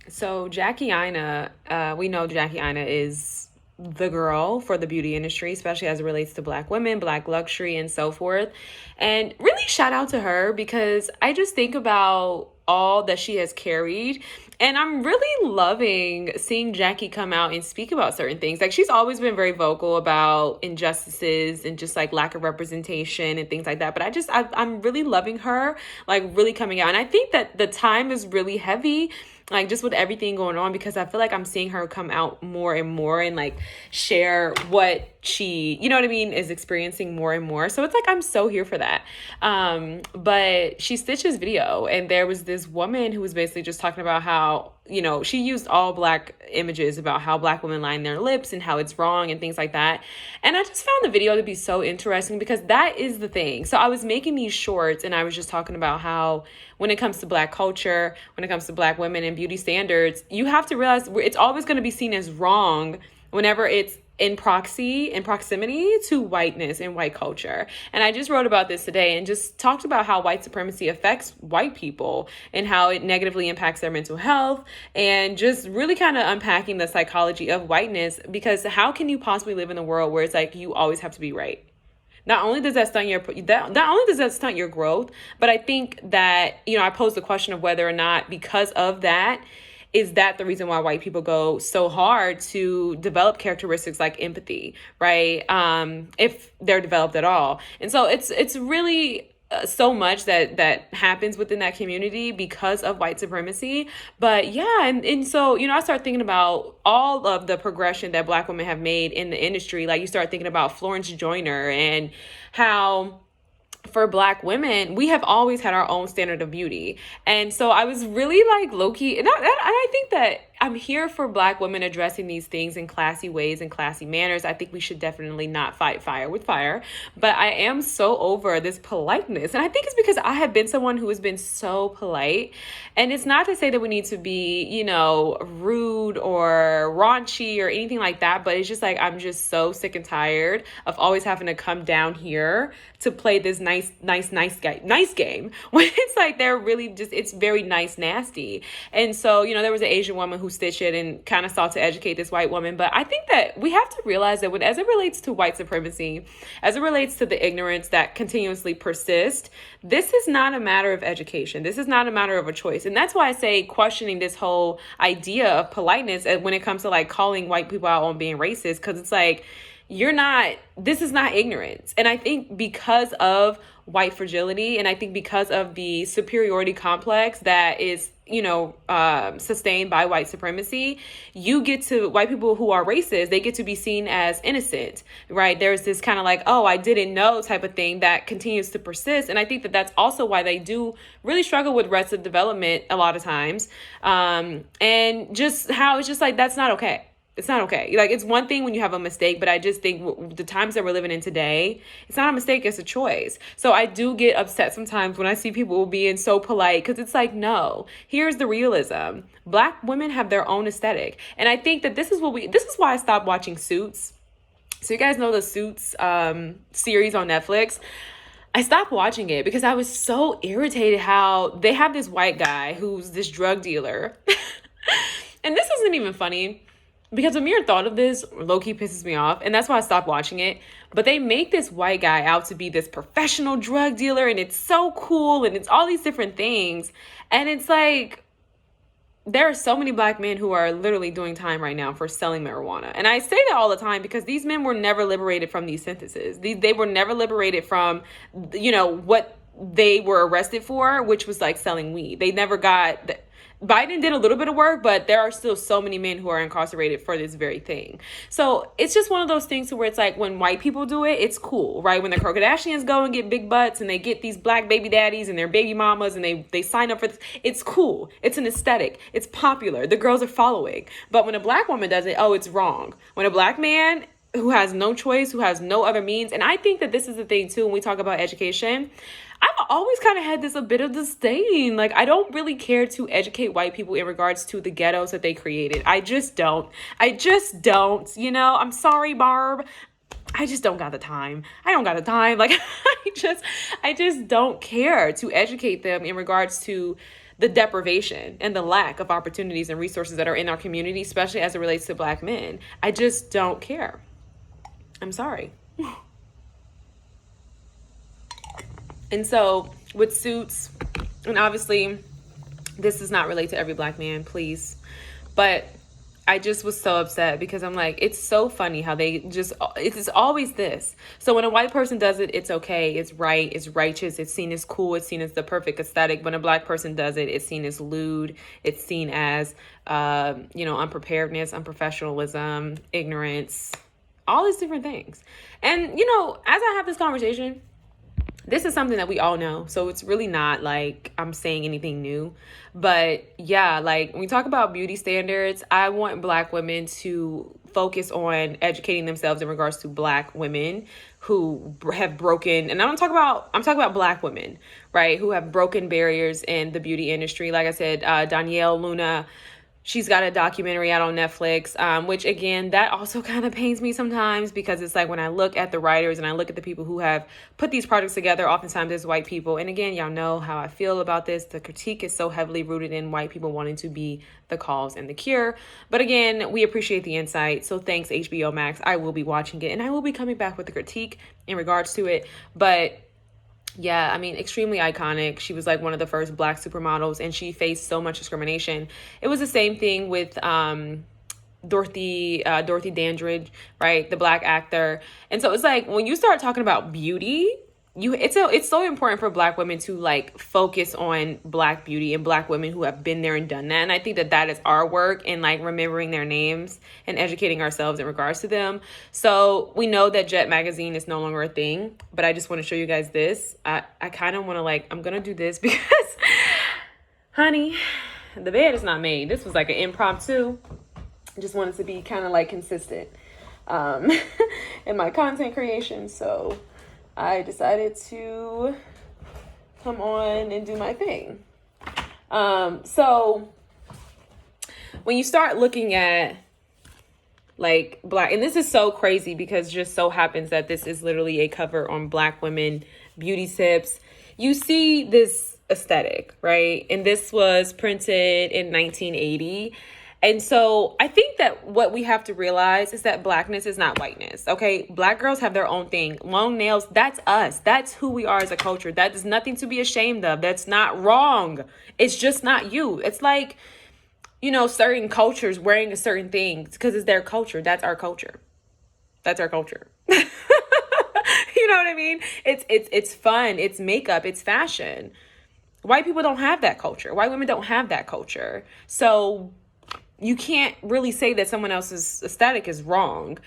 So Jackie Aina, we know Jackie Aina is the girl for the beauty industry, especially as it relates to Black women, Black luxury, and so forth. And really shout out to her because I just think about all that she has carried. And I'm really loving seeing Jackie come out and speak about certain things. Like she's always been very vocal about injustices and just like lack of representation and things like that. But I'm really loving her, like really coming out. And I think that the time is really heavy, like just with everything going on, because I feel like I'm seeing her come out more and more and like share what she, you know what I mean, is experiencing more and more. So it's like I'm so here for that. But she stitched this video and there was this woman who was basically just talking about how, you know, she used all Black images about how Black women line their lips and how it's wrong and things like that. And I just found the video to be so interesting because that is the thing. So I was making these shorts and I was just talking about how when it comes to Black culture, when it comes to Black women and beauty standards, you have to realize it's always going to be seen as wrong whenever it's in proximity to whiteness and white culture. And I just wrote about this today and just talked about how white supremacy affects white people and how it negatively impacts their mental health, and just really kind of unpacking the psychology of whiteness, because how can you possibly live in a world where it's like you always have to be right? Not only does that stunt your growth, but I think that, you know, I posed the question of whether or not, because of that, is that the reason why white people go so hard to develop characteristics like empathy, right? If they're developed at all. And so it's really so much that happens within that community because of white supremacy. But yeah, and so, you know, I start thinking about all of the progression that Black women have made in the industry. Like you start thinking about Florence Joyner and how for Black women, we have always had our own standard of beauty. And so I was really like low key, and I think that I'm here for Black women addressing these things in classy ways and classy manners. I think we should definitely not fight fire with fire, but I am so over this politeness. And I think it's because I have been someone who has been so polite. And it's not to say that we need to be, you know, rude or raunchy or anything like that, but it's just like I'm just so sick and tired of always having to come down here to play this nice game when it's like they're really just, it's very nice nasty. And so, you know, there was an Asian woman who stitched it and kind of sought to educate this white woman. But I think that we have to realize that as it relates to white supremacy, as it relates to the ignorance that continuously persists, this is not a matter of education. This is not a matter of a choice. And that's why I say questioning this whole idea of politeness when it comes to like calling white people out on being racist, because it's like, this is not ignorance. And I think because of white fragility, and I think because of the superiority complex that is, you know, sustained by white supremacy, white people who are racist, they get to be seen as innocent, right? There's this kind of like, oh, I didn't know type of thing that continues to persist. And I think that that's also why they do really struggle with arrested development a lot of times. And just how it's just like, that's not okay. It's not okay. Like, it's one thing when you have a mistake, but I just think the times that we're living in today, it's not a mistake, it's a choice. So I do get upset sometimes when I see people being so polite, because it's like, no, here's the realism. Black women have their own aesthetic. And I think that this is why I stopped watching Suits. So you guys know the Suits series on Netflix. I stopped watching it because I was so irritated how they have this white guy who's this drug dealer. And this isn't even funny, because the mere thought of this low-key pisses me off, and that's why I stopped watching it. But they make this white guy out to be this professional drug dealer, and it's so cool, and it's all these different things. And it's like, there are so many Black men who are literally doing time right now for selling marijuana. And I say that all the time because these men were never liberated from these sentences. They were never liberated from, you know, what they were arrested for, which was like selling weed. They never got... Biden did a little bit of work, but there are still so many men who are incarcerated for this very thing. So it's just one of those things where it's like when white people do it, it's cool, right? When the Kardashians go and get big butts and they get these Black baby daddies and their baby mamas and they sign up for this, it's cool. It's an aesthetic. It's popular. The girls are following. But when a Black woman does it, oh, it's wrong. When a Black man who has no choice, who has no other means, and I think that this is the thing too when we talk about education, I've always kind of had a bit of disdain. Like, I don't really care to educate white people in regards to the ghettos that they created. I just don't. You know, I'm sorry, Barb. I just don't got the time. I don't got the time. Like, I just don't care to educate them in regards to the deprivation and the lack of opportunities and resources that are in our community, especially as it relates to Black men. I just don't care. I'm sorry. And so with Suits, and obviously this does not relate to every Black man, please, but I just was so upset because I'm like, it's so funny how it's always this. So when a white person does it, it's okay, it's right, it's righteous, it's seen as cool, it's seen as the perfect aesthetic. When a Black person does it, it's seen as lewd, it's seen as, unpreparedness, unprofessionalism, ignorance, all these different things. And, as I have this conversation, this is something that we all know. So it's really not like I'm saying anything new. But yeah, like when we talk about beauty standards, I want Black women to focus on educating themselves in regards to Black women who have broken, and I'm talking about Black women, right, who have broken barriers in the beauty industry. Like I said, Danielle Luna, she's got a documentary out on Netflix, which again, that also kind of pains me sometimes because it's like when I look at the writers and I look at the people who have put these projects together, oftentimes it's white people. And again, y'all know how I feel about this. The critique is so heavily rooted in white people wanting to be the cause and the cure. But again, we appreciate the insight. So thanks, HBO Max. I will be watching it and I will be coming back with a critique in regards to it. But yeah, I mean, extremely iconic. She was like one of the first Black supermodels and she faced so much discrimination. It was the same thing with Dorothy Dandridge, right? The Black actor. And so it's like when you start talking about beauty, it's so important for Black women to like focus on Black beauty and Black women who have been there and done that. And I think that is our work in like remembering their names and educating ourselves in regards to them. So we know that Jet Magazine is no longer a thing, but I just want to show you guys this. I kind of want to I'm going to do this because honey, the bed is not made. This was like an impromptu. Just wanted to be kind of like consistent in my content creation. So I decided to come on and do my thing. So when you start looking at like Black, and this is so crazy because just so happens that this is literally a cover on Black women beauty tips. You see this aesthetic, right? And this was printed in 1980. And so I think that what we have to realize is that Blackness is not whiteness, okay? Black girls have their own thing. Long nails, that's us. That's who we are as a culture. That is nothing to be ashamed of. That's not wrong. It's just not you. It's like, certain cultures wearing a certain thing because it's their culture. That's our culture. That's our culture. You know what I mean? It's fun. It's makeup. It's fashion. White people don't have that culture. White women don't have that culture. So you can't really say that someone else's aesthetic is wrong.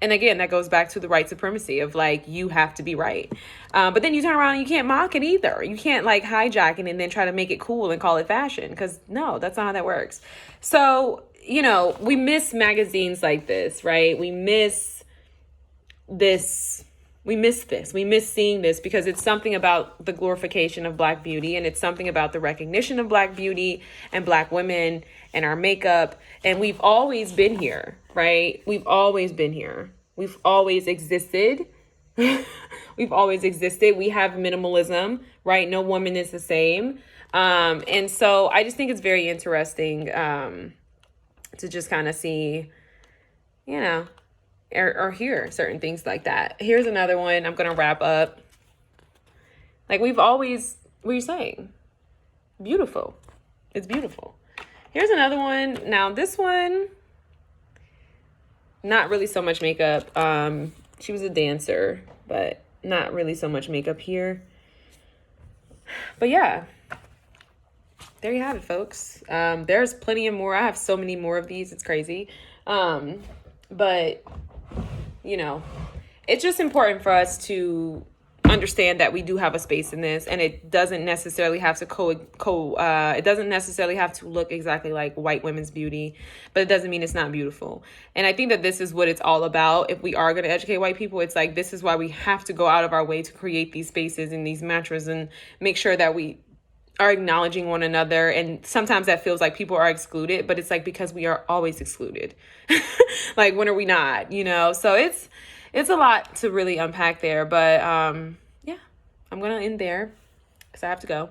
And again, that goes back to the white supremacy of like, you have to be right. But then you turn around and you can't mock it either. You can't like hijack it and then try to make it cool and call it fashion. Because no, that's not how that works. So, we miss magazines like this, right? We miss this. We miss this. We miss seeing this because it's something about the glorification of Black beauty and it's something about the recognition of Black beauty and Black women and our makeup. And we've always been here, right? We've always been here. We've always existed. We've always existed. We have minimalism, right? No woman is the same. And so I just think it's very interesting to just kind of see, or hear certain things like that. Here's another one. I'm going to wrap up. Like we've always, what are you saying? Beautiful. It's beautiful. Here's another one. Now this one, not really so much makeup. She was a dancer, but not really so much makeup here. But yeah, there you have it, folks. There's plenty of more. I have so many more of these. It's crazy. But it's just important for us to understand that we do have a space in this, and it doesn't necessarily have to it doesn't necessarily have to look exactly like white women's beauty, but it doesn't mean it's not beautiful. And I think that this is what it's all about. If we are going to educate white people, it's like, this is why we have to go out of our way to create these spaces and these mantras and make sure that we are acknowledging one another. And sometimes that feels like people are excluded, but it's like, because we are always excluded. Like, when are we not, so it's a lot to really unpack there, but yeah, I'm going to end there because I have to go.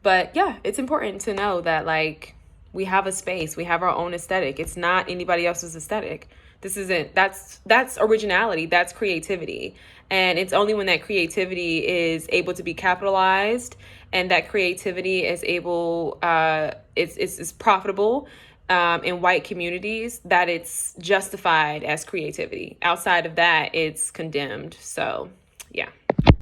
But yeah, it's important to know that like we have a space, we have our own aesthetic. It's not anybody else's aesthetic. This isn't that's originality, that's creativity. And it's only when that creativity is able to be capitalized and that creativity is able it's profitable in white communities that it's justified as creativity. Outside of that, it's condemned. So, yeah.